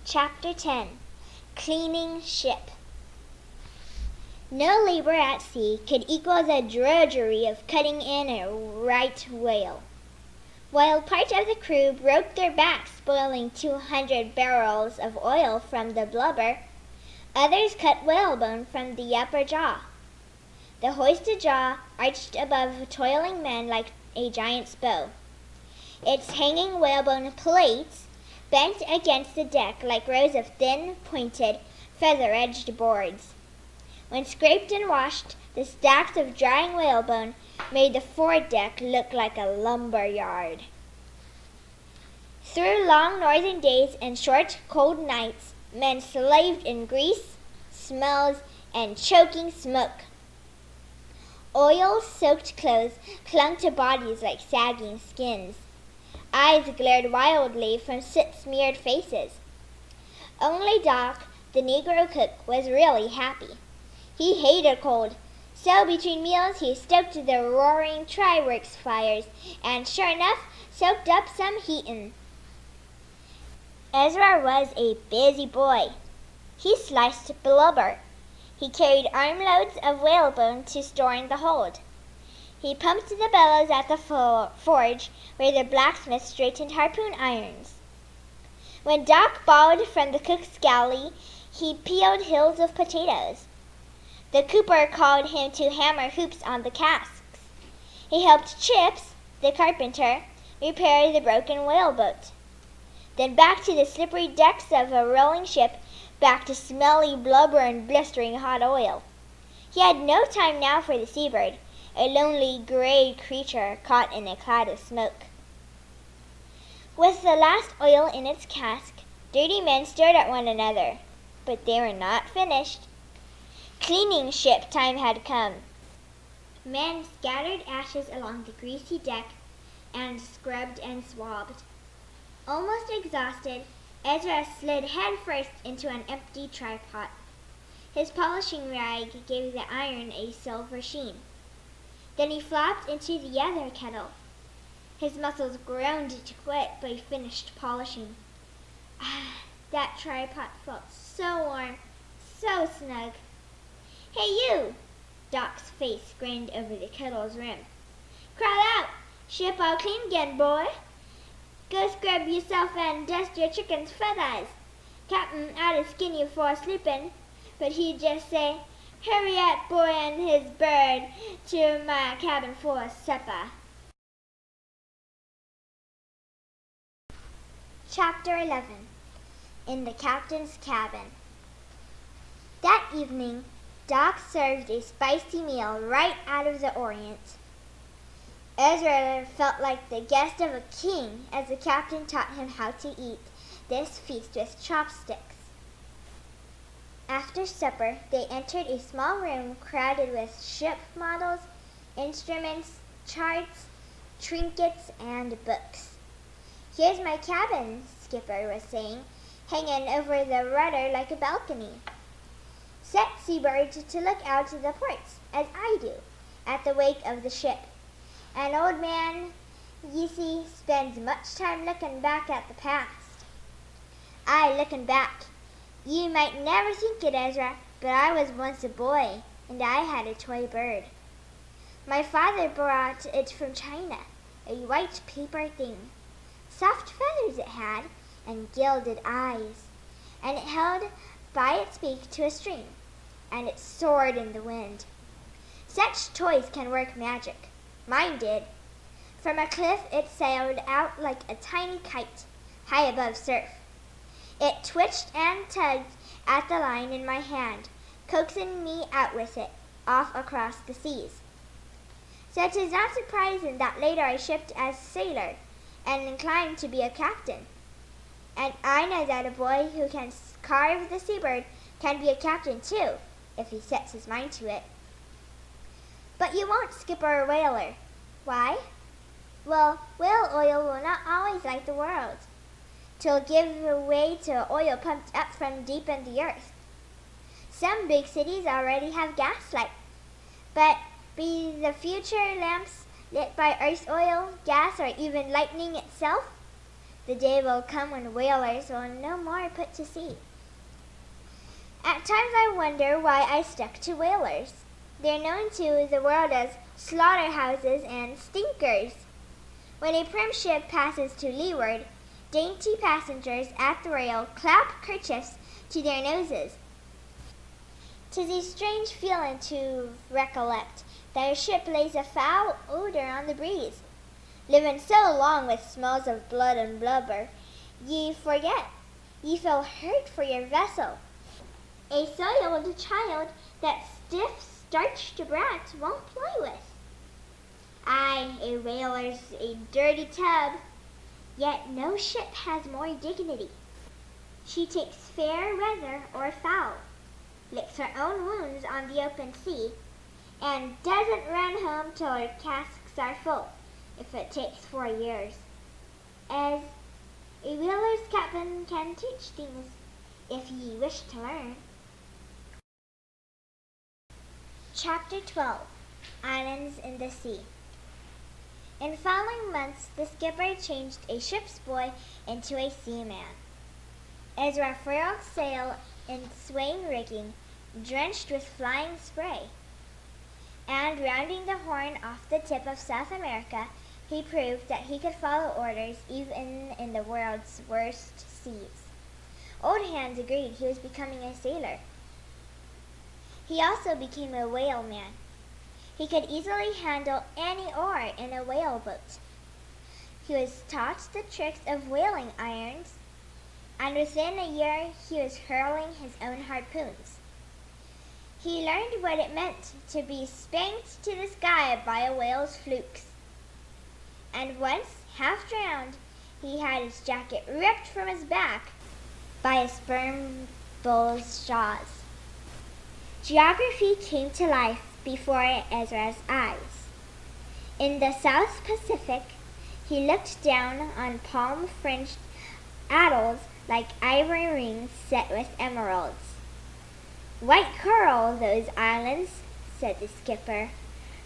Chapter 10 Cleaning Ship. No labor at sea could equal the drudgery of cutting in a right whale. While part of the crew broke their backs boiling 200 barrels of oil from the blubber, others cut whalebone from the upper jaw. The hoisted jaw arched above toiling men like a giant's bow. Its hanging whalebone plates bent against the deck like rows of thin, pointed, feather-edged boards. When scraped and washed, the stacks of drying whalebone made the foredeck look like a lumber yard. Through long northern days and short, cold nights, men slaved in grease, smells, and choking smoke. Oil-soaked clothes clung to bodies like sagging skins. Eyes glared wildly from soot-smeared faces. Only Doc, the Negro cook, was really happy. He hated cold, so between meals he stoked the roaring try-works fires and, sure enough, soaked up some heatin'. Ezra was a busy boy. He sliced blubber. He carried armloads of whalebone to store in the hold. He pumped the bellows at the forge where the blacksmith straightened harpoon irons. When Doc bawled from the cook's galley, he peeled hills of potatoes. The cooper called him to hammer hoops on the casks. He helped Chips, the carpenter, repair the broken whaleboat. Then back to the slippery decks of a rolling ship, back to smelly blubber and blistering hot oil. He had no time now for the Seabird, a lonely gray creature caught in a cloud of smoke. With the last oil in its cask, dirty men stared at one another, but they were not finished. Cleaning ship time had come. Men scattered ashes along the greasy deck and scrubbed and swabbed. Almost exhausted, Ezra slid headfirst into an empty tripod. His polishing rag gave the iron a silver sheen. Then he flopped into the other kettle. His muscles groaned to quit, but he finished polishing. That tripod felt so warm, so snug. Hey you! Doc's face grinned over the kettle's rim. Crawl out! Ship all clean again, boy. Go scrub yourself and dust your chicken's feathers. Captain oughta skin you for sleepin', but he'd just say, hurry up, boy and his bird, to my cabin for supper. Chapter 11 In the Captain's Cabin. That evening, Doc served a spicy meal right out of the Orient. Ezra felt like the guest of a king as the captain taught him how to eat this feast with chopsticks. After supper, they entered a small room crowded with ship models, instruments, charts, trinkets, and books. Here's my cabin, Skipper was saying, hanging over the rudder like a balcony. Set Seabird to look out to the ports, as I do, at the wake of the ship. An old man, you see, spends much time looking back at the past. Aye, looking back. You might never think it, Ezra, but I was once a boy, and I had a toy bird. My father brought it from China, a white paper thing. Soft feathers it had, and gilded eyes, and it held by its beak to a string, and it soared in the wind. Such toys can work magic. Mine did. From a cliff it sailed out like a tiny kite, high above surf. It twitched and tugged at the line in my hand, coaxing me out with it, off across the seas. So 'tis not surprising that later I shipped as sailor, and inclined to be a captain. And I know that a boy who can carve the Seabird can be a captain too, if he sets his mind to it. But you won't, skipper or whaler. Why? Well, whale oil will not always light the world. 'Twill give way to oil pumped up from deep in the earth. Some big cities already have gas light, but be the future lamps lit by earth's oil, gas, or even lightning itself? The The day will come when whalers will no more put to sea. At times I wonder why I stuck to whalers. They're known to the world as slaughterhouses and stinkers. When a prim ship passes to leeward, dainty passengers at the rail clap kerchiefs to their noses. 'Tis a strange feeling to recollect that a ship lays a foul odor on the breeze. Living so long with smells of blood and blubber, ye forget, ye feel hurt for your vessel. A soiled child that stiff starched brat won't play with. Aye, a whaler's a dirty tub, yet no ship has more dignity. She takes fair weather or foul, licks her own wounds on the open sea, and doesn't run home till her casks are full, if it takes 4 years. As a whaler's captain can teach things, if ye wish to learn. Chapter 12. Islands in the Sea. In following months, the skipper changed a ship's boy into a seaman. Ezra furled sail in swaying rigging, drenched with flying spray. And rounding the Horn off the tip of South America, he proved that he could follow orders even in the world's worst seas. Old hands agreed he was becoming a sailor. He also became a whaleman. He could easily handle any oar in a whaleboat. He was taught the tricks of whaling irons, and within a year he was hurling his own harpoons. He learned what it meant to be spanked to the sky by a whale's flukes. And once, half drowned, he had his jacket ripped from his back by a sperm bull's jaws. Geography came to life before Ezra's eyes. In the South Pacific, he looked down on palm-fringed atolls like ivory rings set with emeralds. "White coral, those islands," said the skipper.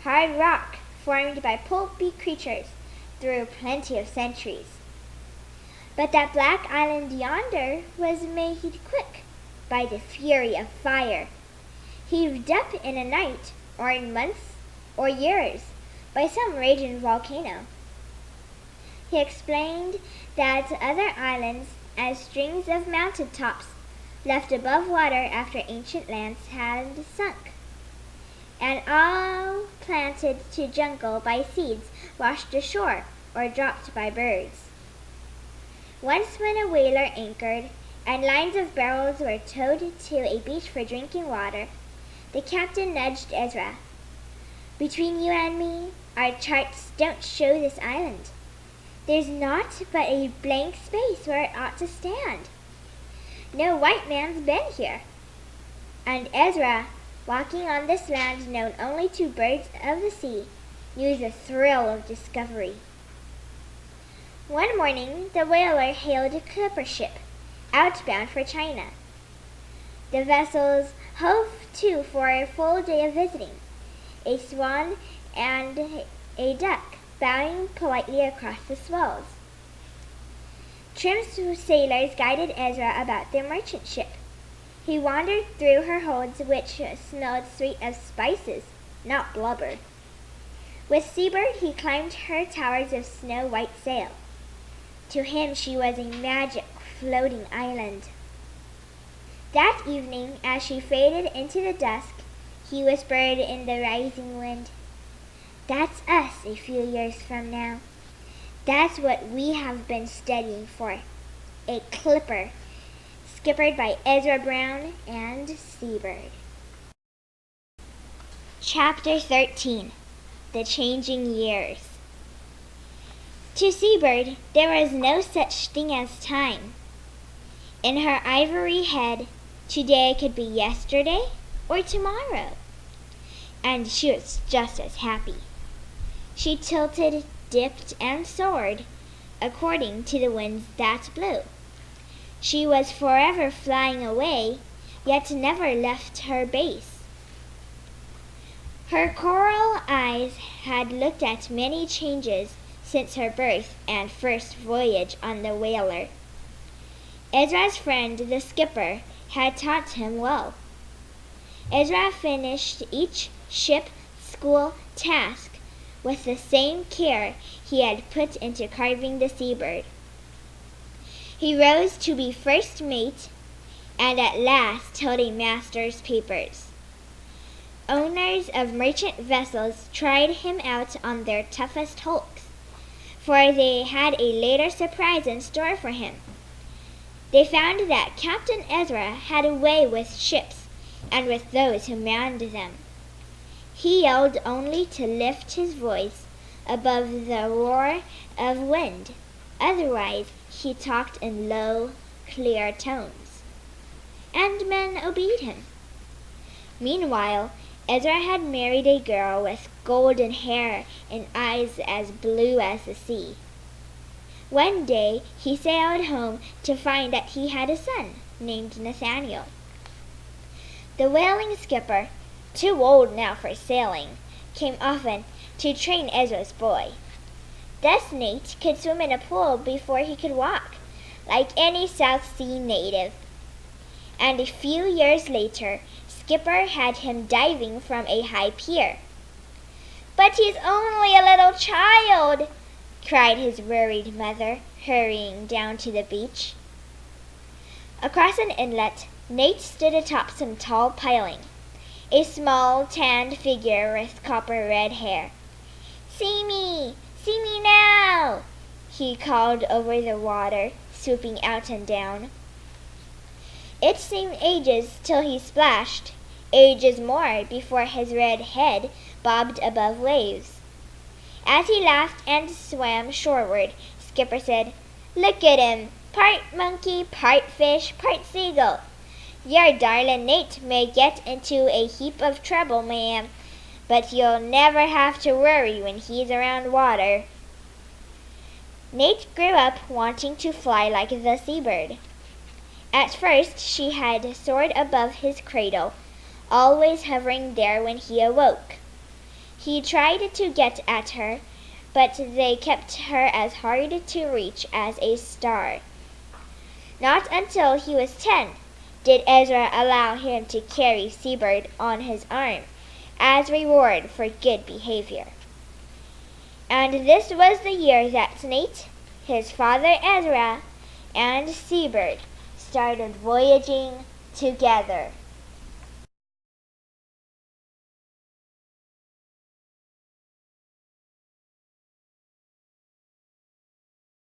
"Hard rock formed by pulpy creatures through plenty of centuries. But that black island yonder was made quick by the fury of fire, heaved up in a night, or in months, or years, by some raging volcano." He explained that other islands, as strings of mountain tops, left above water after ancient lands had sunk, and all planted to jungle by seeds washed ashore or dropped by birds. Once when a whaler anchored, and lines of barrels were towed to a beach for drinking water, the captain nudged Ezra. "Between you and me, our charts don't show this island. There's naught but a blank space where it ought to stand. No white man's been here." And Ezra, walking on this land known only to birds of the sea, knew the thrill of discovery. One morning, the whaler hailed a clipper ship, outbound for China. The vessels hove to for a full day of visiting, a swan and a duck bowing politely across the swells. Trim sailors guided Ezra about their merchant ship. He wandered through her holds, which smelled sweet of spices, not blubber. With Seabird he climbed her towers of snow-white sail. To him she was a magic floating island. That evening, as she faded into the dusk, he whispered in the rising wind, "That's us a few years from now. That's what we have been studying for. A clipper, skippered by Ezra Brown and Seabird." Chapter 13. The Changing Years. To Seabird, there was no such thing as time. In her ivory head, today could be yesterday or tomorrow, and she was just as happy. She tilted, dipped, and soared according to the winds that blew. She was forever flying away, yet never left her base. Her coral eyes had looked at many changes since her birth and first voyage on the whaler. Ezra's friend, the skipper, had taught him well. Ezra finished each ship school task with the same care he had put into carving the Seabird. He rose to be first mate and at last held a master's papers. Owners of merchant vessels tried him out on their toughest hulks, for they had a later surprise in store for him. They found that Captain Ezra had a way with ships and with those who manned them. He yelled only to lift his voice above the roar of wind. Otherwise, he talked in low, clear tones, and men obeyed him. Meanwhile, Ezra had married a girl with golden hair and eyes as blue as the sea. One day, he sailed home to find that he had a son named Nathaniel. The whaling skipper, too old now for sailing, came often to train Ezra's boy. Thus Nate could swim in a pool before he could walk, like any South Sea native. And a few years later, Skipper had him diving from a high pier. "But he's only a little child," cried his worried mother, hurrying down to the beach. Across an inlet, Nate stood atop some tall piling, a small, tanned figure with copper-red hair. "See me! See me now!" he called over the water, swooping out and down. It seemed ages till he splashed, ages more before his red head bobbed above waves. As he laughed and swam shoreward, Skipper said, "Look at him, part monkey, part fish, part seagull. Your darling Nate may get into a heap of trouble, ma'am, but you'll never have to worry when he's around water." Nate grew up wanting to fly like the Seabird. At first she had soared above his cradle, always hovering there when he awoke. He tried to get at her, but they kept her as hard to reach as a star. Not until he was 10 did Ezra allow him to carry Seabird on his arm as reward for good behavior. And this was the year that Nate, his father Ezra, and Seabird started voyaging together.